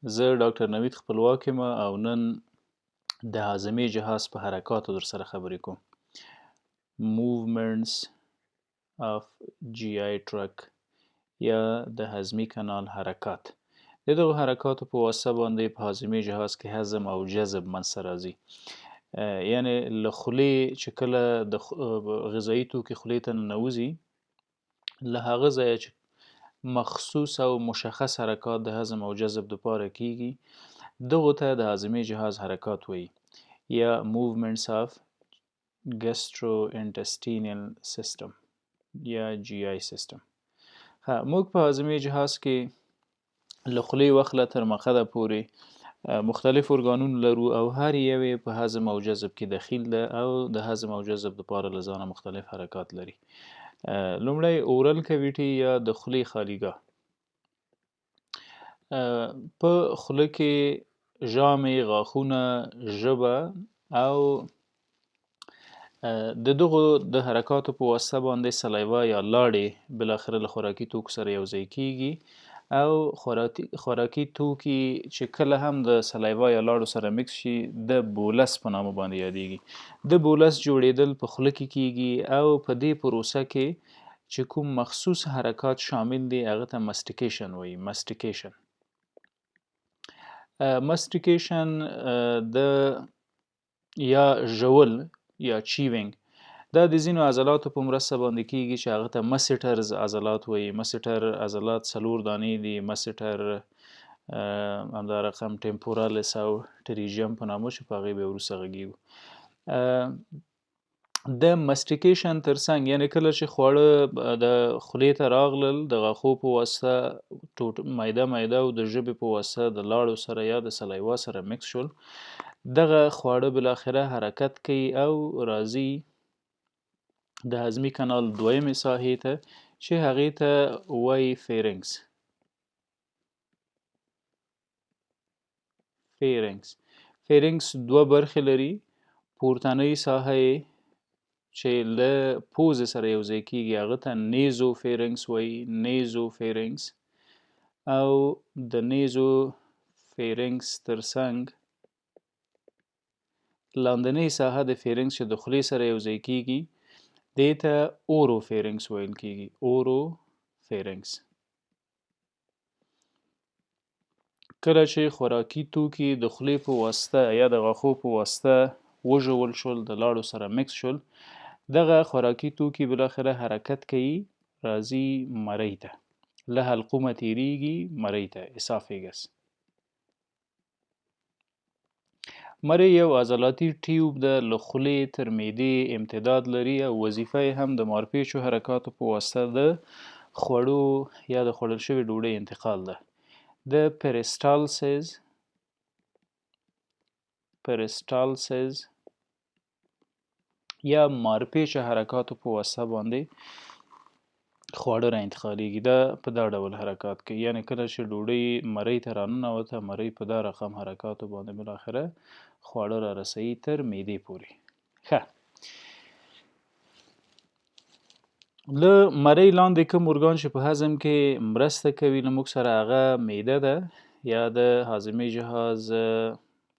زه ډاکټر نوید خپلواک یم او نن د هاضمې جهاز په حرکاتو در سره خبرې کوم. Movements of GI tract یا د هضمي کانال حرکات. د دغو حرکاتو په واسطه باندې په هاضمي جهاز کې هضم او جذب منځته راځي. یعنی له خولې چې کله د غذایي توکي خولې ته ننوځي، له هغه ځایه چې مخصوص او مشخص حرکات د هضم او جذب دپاره کیږي، دغو ته د هاضمې جهاز حرکات وایي یا movements of gastrointestinal system یا GI system. موږ په هاضمې جهاز کې له خولې وخله تر مخده پورې مختلف ارګانونه لرو او هر یو یې په هضم او جذب کې دخیل ده او د هضم او جذب دپاره له ځانه مختلف حرکات لري. لومړی اورل کویټي یا د خولې خالیګاه. په خوله کې ژامې، غاښونه، ژبه او د دغو د حرکاتو په واسطه باندې سلایوا یا لاړې بالاخره له خوراکي توکو سره یوځای کیږي او خوراکي توکي چې کله هم د سلایوا یا لاړو سره مکس شي د بولس په نامه باندې یادیږي. د بولس جوړیدل په خوله کې کیږي او په دې پروسه کې چې کوم مخصوص حرکات شامل دي هغه ته ماستیکیشن وایي. ماستیکیشن د یا ژول یا چیوینګ دا د ځینو عضلاتو په مرسته باندې کیږي چې هغه ته مسیټرز عضلات وایي. مسیټر عضلات 4 دانې دي. مسیټر همدارقم ټمپورالس او ټریجیم په نامه چې په هغې به وروسته غږیږو. د ماستیکیشن ترڅنګ یعنی کله چې خواړه د خولې ته راغلل د غاښو په واسطه میده او د ژبې په واسطه د لاړو سره یا د سلایوا سره مکس شول، دغه خواړه بالاخره حرکت کوي او راځي د هضمي کانال دویمې ساحې ته چې هغې ته وایي فیرنګس. فیرنګس دوه برخې لري. پورتنۍ ساحه یې چې له پوزې سره یوځای کیږي هغه ته نیزو فیرنګس وایي. نیزو فیرنګس او د نیزو فیرنګس ترڅنګ لاندنۍ ساحه د فیرنګس چې د خولې سره یوځای کیږي دې ته اورو فیرنګس ویل کیږي. اورو فیرنګس. کله چې خوراکي توکي د خولې په واسطه یا د غاښو په واسطه وژول شول، د لاړو سره مکس شول، دغه خوراکي توکي بالاخره حرکت کوي، راځي مرۍ ته، له حلقومه تیریږي مرۍ ته، اسافیګس. مرۍ یو عضلاتي ټیوب ده، له خولې تر معدې امتداد لري او وظیفه یې هم د مارپیچو حرکاتو په واسطه د خوړو یا د خوړل شوې ډوډۍ انتقال ده. د پریسټالسیس یا مارپیچه حرکاتو په واسطه باندې خواړه را انتقالیږي. دا په دا ډول حرکات کوي، یعنی کله چې ډوډۍ مرۍ ته راننوته، مرۍ په دا رقم حرکاتو باندې بالاخره خواړه را رسوي تر معدې پورې. له مرۍ لاندې کوم ارګان چې په هضم کې مرسته کوي له موږ سره هغه معده ده یا د هاضمې جهاز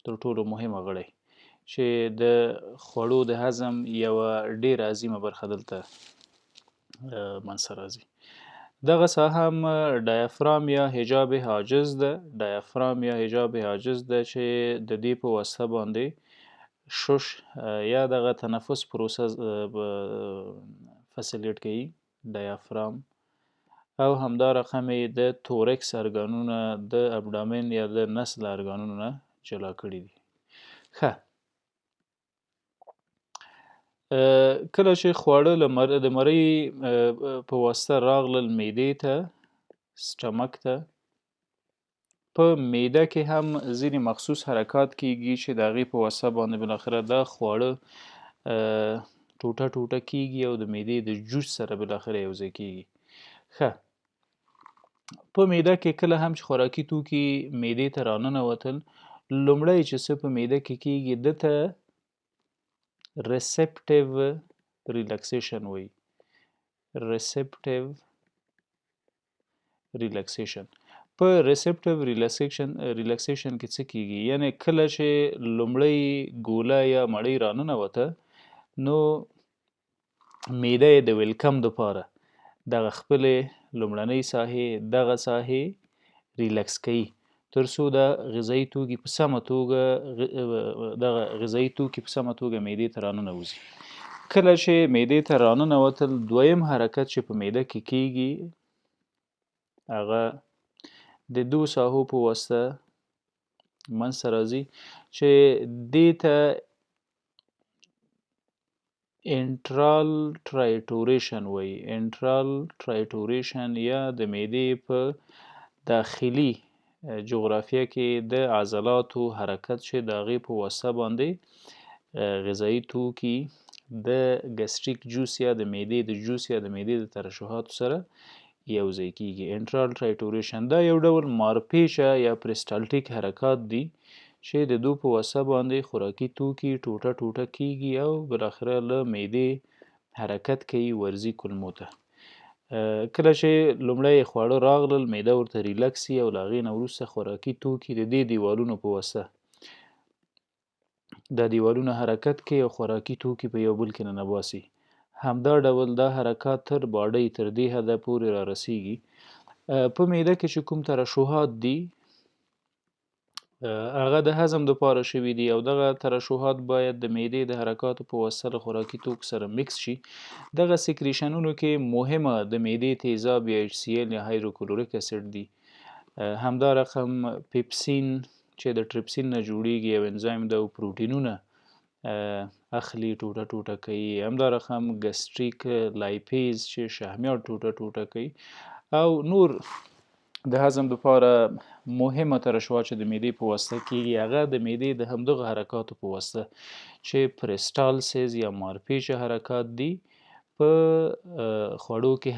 تر ټولو مهمه غړی چې د خوړو د هضم یوه ډیره عظیمه برخه دلته منځته راځي. دغه ساحه هم ډایافرام یا حجاب حاجز ده. ډایافرام یا حجاب حاجز ده چې د دې په واسطه باندې شش یا دغه تنفس پروسه فسیلیټ کوي ډایافرام، او همدارقم یې د تورکس ارګانونه د ابډامن یا د نس له ارګانونو نه جلا کړي دي. کله چې خواړه د مرۍ په واسطه راغلل معدې ته، سټمک ته، په معده کې هم ځینې مخصوص حرکات کیږي چې د هغې په واسطه باندې بالاخره دا خواړه ټوټه ټوټه کیږي او د معدې د جوس سره بالاخره یوځای کیږي. په معده کې کله هم چې خوراکي توکي معدې ته راننوتل، لومړی چې څه په معده کې کیږي ده ته ریسپټیو ریلکسیشن وایي. ریسپټیو ریلکسیشن. په ریسپټیو ریلیکسیشن کې څه کیږي؟ یعنی کله چې لومړی ګوله یا مړۍ راننوته نو معده یې د ویلکم دپاره دغه خپلې لومړنۍ ساحې دغه ساحې ریلکس کوي تر څو د غذایي توکي په سمه توګه معدې ته راننوځي. کله چې معدې ته راننوتل دویم حرکت چې په معده کې کیږي هغه د دوو ساحو په واسطه منځته راځي چې دې ته انټرال ټرایټوریشن وایي. انټرال ټرایټوریشن یا د معدې په داخلي جغرافیه کې د عضلاتو حرکت چې د هغې په واسطه باندې غذایي توکي د ګسټریک جوس یا د معدې د جوس یا د معدې د ترشحاتو سره یوځای کیږي. انټرال ټرایټوریشن دا یو ډول مارپیچه یا پریسټالټیک حرکات دي چې د دوی په واسطه باندې خوراکي توکي ټوټه ټوټه کیږي او بالاخره له معدې حرکت کوي ورځي کولمو ته. کله چې لومړی خواړه راغلل معده ورته ریلکس وي او له هغې نه وروسته خوراکي توکي د دې دیوالونو په واسطه دا دیوالونه حرکت کوي او خوراکي توکي په یو بل کې ننباسي. همدا ډول دا حرکات تر باډۍ تر دې حده پورې را رسیږي. په معده کې چې کوم ترشحات دي هغه د هضم دپاره شوي دي او دغه ترشحات باید د معدې د حرکاتو په واسطه له خوراکي توکو سره مکس شي. دغه سیکریشنونو کې مهمه د معدې تیزاب یا HCl یا هایدروکلوریک اسید دي. همدا رقم پیپسین چې د ټریپسین نه جوړیږي یو انزایم ده او پروټینونه اخلي ټوټه ټوټه کوي. همدا رقم ګسټریک لایپیز چې شحمیات ټوټه ټوټه کوي او نور د هضم دپاره مهمه ترشحات چې د معدې په واسطه کیږي هغه د معدې د همدغه حرکاتو په واسطه چې پریسټالسیز یا مارپیچه حرکات دي په خوړو کې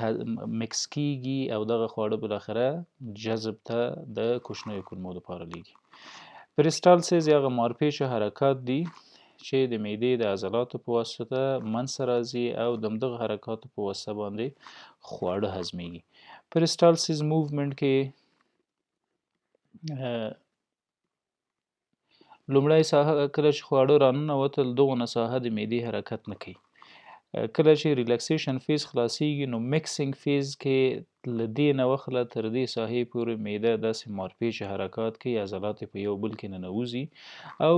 مکس کیږي او دغه خواړه بالاخره جذب ته د کوچنیو کولمو دپاره لیږي. پریسټالسیز یا هغه مارپیچه حرکات دي چې د معدې د عضلاتو په واسطه منځته راځي او د همدغه حرکاتو په واسطه باندې خواړه هضمیږي. پریسټالسیز موومنټ کې لومړی ساحه کله چې خواړه راننوتل دغونه ساحه د معدې حرکت نه کوي. کله چې ریلکسیشن فیز خلاصیږي نو میکسینګ فیز کې له دې نه وخله تر دې ساحې پورې معده داسې مارپیچه حرکات کوي عضلات په یو بل کې ننوځي او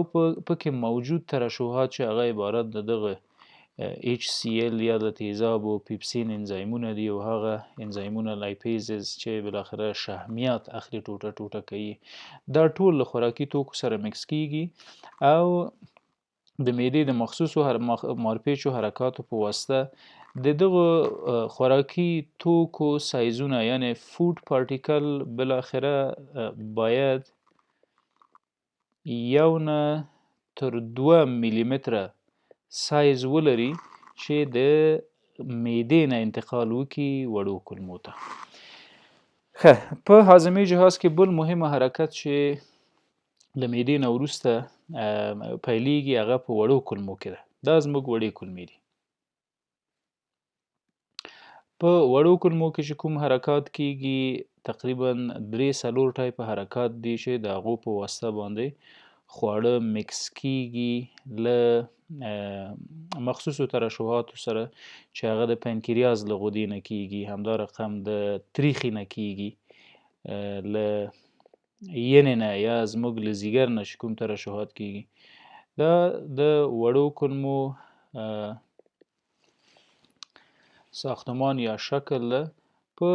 پکې موجود ترشحات چې هغه عبارت د دغه HCl یا د تیزابو پیپسین انزایمونه دي او هغه انزایمونه لایپیزز چې بالاخره شحمیات اخلي ټوټه ټوټه کوي دا ټول له خوراکي توکو سره مکس کیږي او د معدې د مخصوصو مارپیچو حرکاتو په واسطه د دغه خوراکي توکو سایزونه یعنی فود پارټیکل بالاخره باید 1 نه تر 2 میلی متره سایز ولري چې د معدې نه انتقال وکړي وړو کولمو ته. په هاضمي جهاز کې بل مهمه حرکت چې له معدې نه وروسته پیلیږي هغه په وړو کولمو کې ده. دا زموږ وړې کولمې دي. په وړو کولمو کې چې کوم حرکات کیږي تقریبا 3-4 ټایپه حرکات دي چې د هغو په واسطه باندې خواړه مکس کیږي له مخصوصو ترشحاتو سره چې هغه د پنکریاز له غدې نه کیږي. همدا رقم د تریخي نه کیږي له ینې نه یا زموږ له ځیګر نه چې کوم ترشحات کیږي. دا د وړو کولمو ساختمان یا شکل ده. په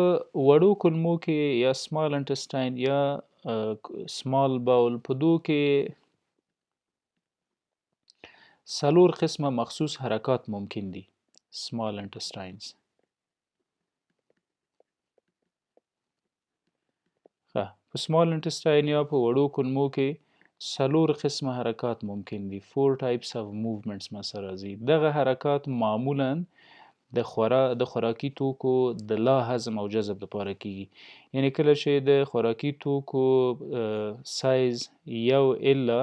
وړو کولمو کې یا سمال انټسټاین یا سمال باول په دو کې 4 قسمه مخصوص حرکات ممکن دي. سمال انټسټاینز په سمال انټسټاین یا په وړو کولمو کې 4 قسمه حرکات ممکن دي. 4 types of movements مثلا راځي. دغه حرکات معمولا د خوراکي توکو د لا هضم او جذب لپاره کیږي. یعنی کله چې د خوراکي توکو سایز 1 الا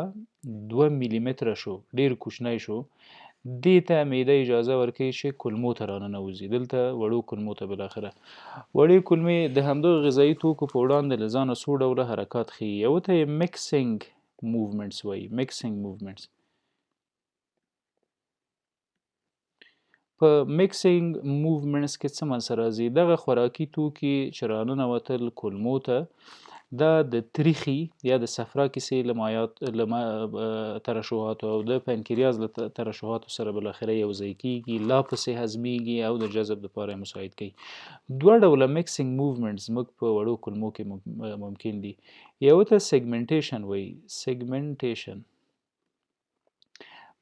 2 میلی متره شو ډیر کوچنی شو دې ته معده اجازه ورکوي چې کولمو ته راننوځي، دلته وړو کولمو ته بالاخره. وړې کولمې د همدغه غذایي توکو په وړاندې له ځانه څو ډوله حرکات ښیي. یوه ته یې میکسینګ موومنټس وایي. میکسینګ موومنټس په میکسینګ موومنټس کې څه منځته راځي؟ دغه خوراکي توکي چې راننوتل کولمو ته، دا د تریخي یا د صفرا کیسې له ترشحاتو او د پنکریاز له ترشحاتو سره بالاخره یوځای کیږي، لا پسې هضمیږي او د جذب لپاره یې مساعد کوي. دوه ډوله میکسینګ موومنټس زموږ په وړو کولمو کې ممکن دي. یو ته سیګمنټیشن وایي. سیګمنټیشن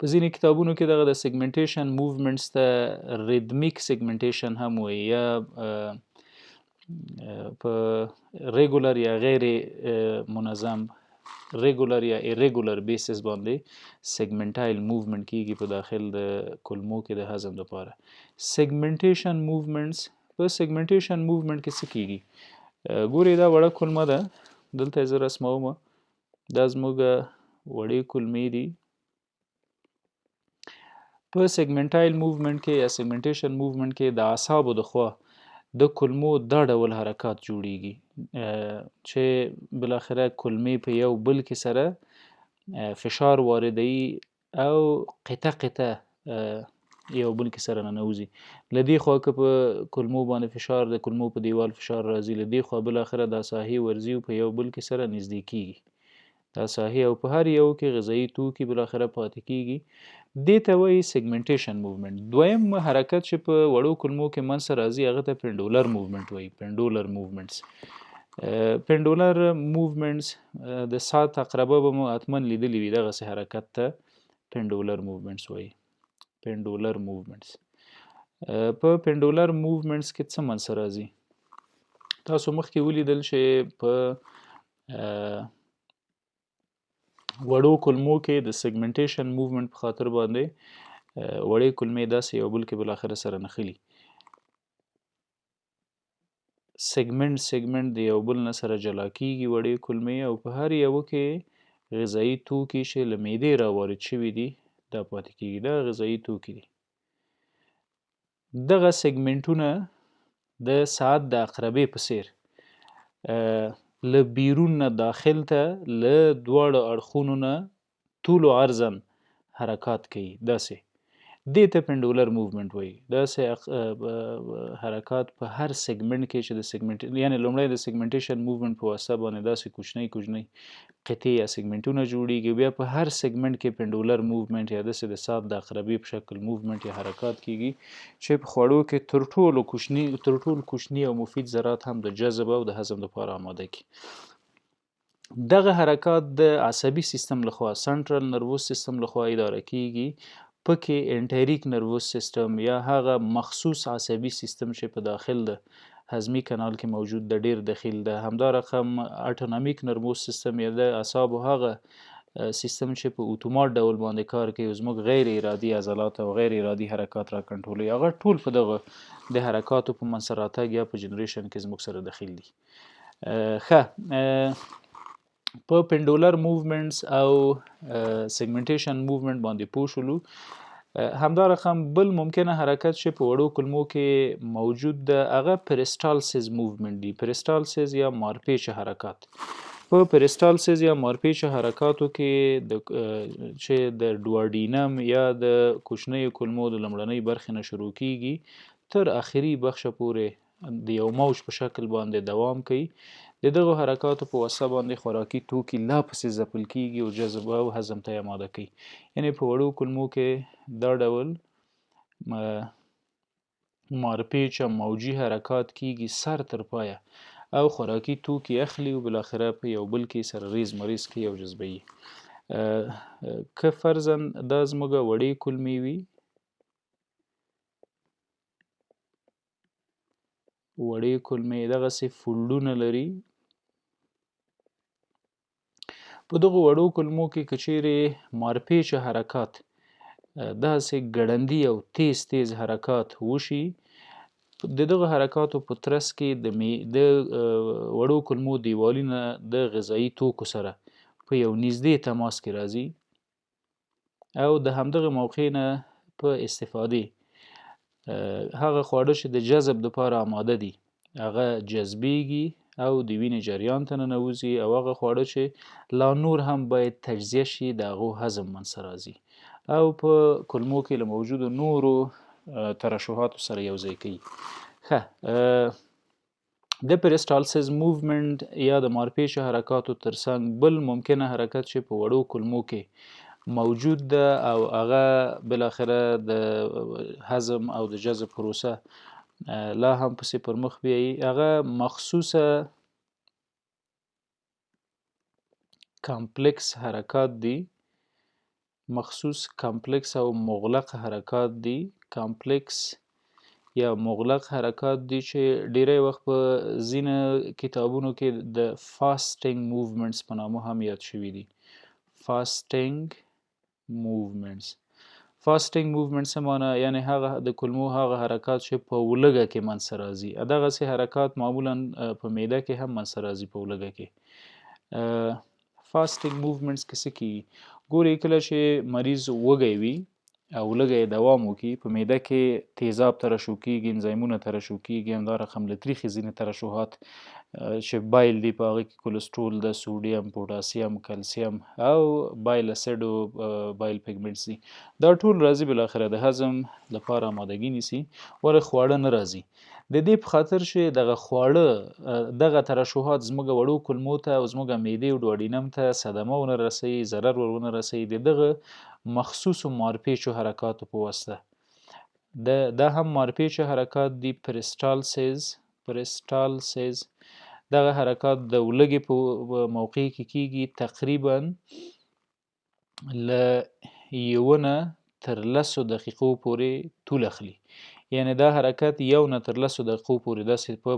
په ځینې کتابونو کې دغه د سیګمنټیشن موومنټس ته ریدمیک سیګمنټیشن هم وایي، یا په ریګولر یا غیر منظم، ریګولر یا ایریګولر بیسس باندې سیګمنټایل موومنټ کیږي په داخل د کولمو کې د هضم لپاره. سیګمنټیشن موومنټس په سیګمنټیشن موومنټ کې څه کیږي؟ ګورئ دا وړه کولمه ده، دلته یې زه رسمومه، دا زموږ وړې کولمې دي. په سیګمنټایل موومنټ کې یا سیګمنټیشن موومنټ کې د اعصابو د خوا د کولمو دا ډول حرکات جوړیږي چې بالاخره کولمې په یو بل کې سره فشار واردوي او قطعه قطعه یو بل کې سره ننوځي. له دې خوا که په کولمو باندې فشار، د کولمو په دیوال فشار راځي، له دې خوا بالاخره دا ساحې ورځي او په یو بل کې سره نږدې کیږي دا ساحې، او په هر یو کې غذایي توکي بالاخره پاتې کیږي. دې ته وایي سیګمنټیشن موومنټ. دویم حرکت چې په وړو کولمو کې منځته راځي هغه ته پنډولر موومنټ وایي. پنډولر موومنټس پنډولر موومنټس د ساعت عقربه به مو حتما لیدلی وي، دغسې حرکت ته پنډولر موومنټس وایي. پنډولر موومنټس په پنډولر موومنټس کې څه منځته راځي؟ تاسو مخکې ولیدل چې په وړو کولمو کې د سیګمنټیشن موومنټ په خاطر باندې وړې کولمې داسې یو بل کې بالاخره سره نښلي. سیګمنټ د یو بل نه سره جلا کیږي وړې کولمې، او په هر یوه کې غذایي توکي چې له معدې راوارد شوي دي دا پاتې کیږي. دا غذایي توکي دي. دغه سیګمنټونه د ساعت د عقربې په څیر له بیرون نه داخل ته له دواړو اړخونو نه طول و عرضاً حرکات کوي. داسې دې ته پنډولر موومنټ وایي. داسې حرکات په هر سیګمنټ کې چې د سیګمنټ، یعنی لومړی د سیګمنټیشن موومنټ په واسطه باندې داسې کوچنۍ کوچنۍ قطعې یا سیګمنټونه جوړیږي، بیا په هر سیګمنټ کې پنډولر موومنټ یا داسې د ساعت د عقربې په شکل موومنټ یا حرکات کیږي چې په خوړو کې تر ټولو کوچني او مفید ذرات هم د جذب او د هضم لپاره آماده کړي. دغه حرکات د عصبي سیستم لخوا، سنټرل نروس سیستم لخوا اداره کیږي. پکې انټریک نروس سیستم یا هغه مخصوص عصبي سیستم چې په داخل د هضمي کانال کې موجود د ډیر دخیل ده، همدا رقم اټونامیک نروس سیستم یا د اعصابو هغه سیستم چې په اتومات ډول باندې کار کوي، زموږ غیر ارادي عضلات او غیر ارادي حرکات را کنټرولوي، هغه ټول په دغه د حرکاتو په منځته راتګ یا په جنریشن کې زموږ سره دخیل دي. ښه، په پنډولر موومنټس او سیګمنټیشن موومنټ باندې پوه شولو. همدا رقم بل ممکنه حرکت چې په وړو کولمو کې موجود ده هغه پریسټالسیس موومنټ دی. پریسټالسیس یا مارپیچ حرکات. په پریسټالسیس یا مارپیچ حرکاتو کې چې د ډواډینم یا د کوچنیو کولمو د لومړنۍ برخې نه شروع کیږي تر آخري بخشه پورې د یو موج په شکل باندې دوام کوي. د دغو حرکاتو په واسطه باندې خوراکي توکي لا پسې ځپل کیږي او جذب او هضم ته آماده کوي. یعنی په وړو کولمو کې دا ډول مارپیچ او موجي حرکات کیږي سر تر پایه، او خوراکي توکي اخلي او بالاخره په یو بل کې سره ریز مریز کوي او جذبوي. که فرضاً دا زموږ وړې کولمې وي، وړې کولمې دغسې فولډونه لري. په دغو وړو کولمو کې که چیرې مارپیچ حرکات، داسې ګړندي او تیز حرکات وشي، د دغه حرکاتو په ترڅ کې د وړو کولمو دیوالونه د غذایي توکو سره په یو نږدې تماس کې راځي، او د همدغه موقع نه په استفادې هغه خواړه چې د جذب دپاره آماده دي هغه جذبیږي او د وینې جریان ته ننوځي او هغه خواړه چې لا نور هم باید تجزیه شي د هغو هضم منځته راځي او په کولمو کې له موجودو نورو ترشحاتو سره یوځای کوي. ښه د پریسټالسیس موومنټ یا د مارپیچ حرکاتو ترڅنګ بل ممکنه حرکت چې په وړو کولمو کې موجود ده او هغه بالاخره د هضم او د جذب پروسه لا هم پسې پر مخ بیایي هغه مخصوصه کمپلکس حرکات دي مخصوص کمپلکس او مغلق حرکات دي کمپلکس یا مغلق حرکات دي چې ډیری وخت په ځینو کتابونو کې د فاسټینګ موومنټس په نامه هم یاد شوي دي فاسټینګ موومنټس څه معنی یعنی هغه د کولمو هغه حرکات چې په ولږه کې منځته راځي دغسې حرکات معمولا په معده کې هم منځته راځي په ولږه کې فاسټینګ موومنټس کې څه کیږي ګورئ کله چې مریض وږی وي او لږه یې دوام وکړي په معده کې تیزاب ترشح کېږي انزایمونه ترشح کېږي همدا رقم له تریخي ځینې ترشحات چې بایل دي په هغه کې کولسټرول ده سوډیم پوټاسیم کلسیم او بایل اسید او بایل پیګمنټس دي دا ټول راځي بالاخره د هضم لپاره آمادګي نیسي ولې خواړه نه راځي د دې په خاطر چې دغه خواړه دغه ترشحات زموږ وړو کولمو ته او زموږ معدې او ډوډینم ته صدمه ونه رسوي ضرر ورونه رسوي د دغه مخصوصو مارپیچو حرکاتو په واسطه دا هم مارپیچو حرکات دي پریسټالسیز دغه حرکات د ولږې په موقع کې کیږي تقریبا له 1 نه تر 10 دقیقو پورې طول اخلي یعنی دا حرکت 1 نه تر 10 دقیقو پورې داسې په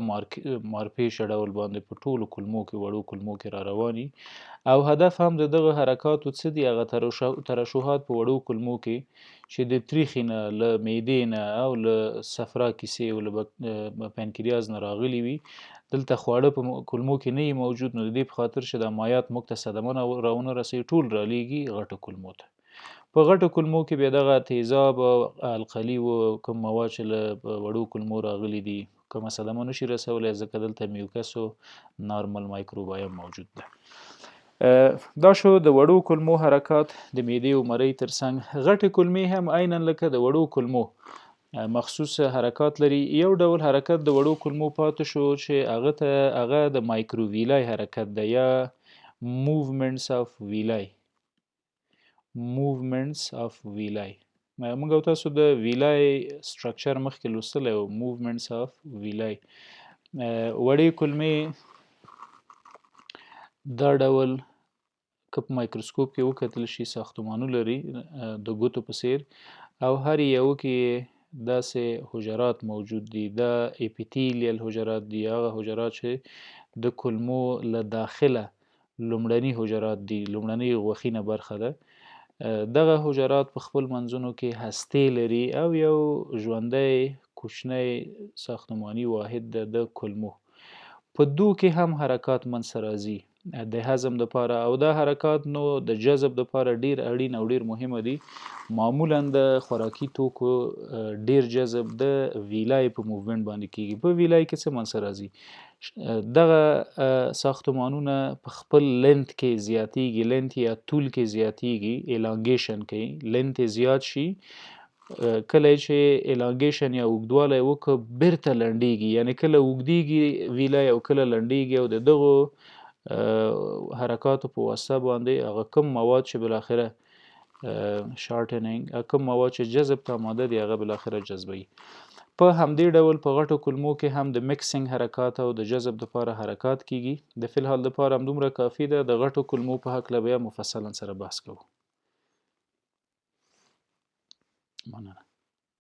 مارپیچه ډول باندې په ټولو کولمو کې وړو کولمو کې را رواني او هدف هم د دغه حرکاتو څه دي هغه ترشحات په وړو کولمو کې چې د تریخي نه له معدې نه او له صفرا کیسې او له پنکریاز نه راغلي وي دلته خواړه په کولمو کې نه موجود نو د دې په خاطر چې د مایات موږ ته صدمه راونه رسوي ټول رالیږي غټو کولمو ته په غټو کولمو کې بیا دغه تیزاب او القلي او کوم مواد چې له وړو کولمو راغلي دي کومه صدمه نشي رسولی ځکه دلته میوکس او نارمل مایکروبایم موجود ده دا شو د وړو کولمو حرکات د معدې او مرۍ ترڅنګ غټې کولمې هم عینا لکه د وړو کولمو مخصوص حرکات لري یو ډول حرکت د وړو کولمو پاتې شو چې هغه د مایکروویلای حرکت ده یا موومنټس اف ویلای موږ او تاسو د ویلای سټرکچر مخکې لوستلی او موومنټس اف ویلای وړې کولمې دا ډول که په مایکروسکوپ کې وکتل شي ساختمانونه لري د ګوتو په څیر او هر یو کې داسې حجرات موجود دي دا اپیتیلیل حجرات دي هغه حجرات چې د کولمو له داخله لومړني حجرات دي لومړنۍ غوښینه برخه ده دغه حجرات په خپل منځونو کې هستې لري او یو ژوندی کوچنی ساختماني واحد ده د کولمو په دو کې هم حرکات منځته راځي د هضم دپاره او دا حرکات نو د جذب دپاره ډیر اړین او ډیر مهمه دي معمولا د خوراکي توکو ډیر جذب د ویلای په موومنټ باندې کیږي په ویلای کې څه منځته راځي دغه ساختمانونه په خپل لنت کې زیاتیږي لنت یا طول کې زیاتیږي الانګیشن کوي لنت زیات شي کله چې الانګیشن یا اوږدوالی وکړه بیرته لنډیږي یعنی کله اوږدیږي ویلای او کله لنډیږي او د دغو حرکاتو په واسطه باندې هغه کوم مواد چې بالاخره شارټنینګ کوم مواد چې جذب ته آماده دي هغه بالاخره جذبوي په همدې ډول په غټو کولمو کې هم د میکسینګ حرکات او د جذب دپاره حرکات کیږي د فلحال دپاره همدومره کافي ده د غټو کولمو په هکله بیا مفصلا سره بحث کوو مننه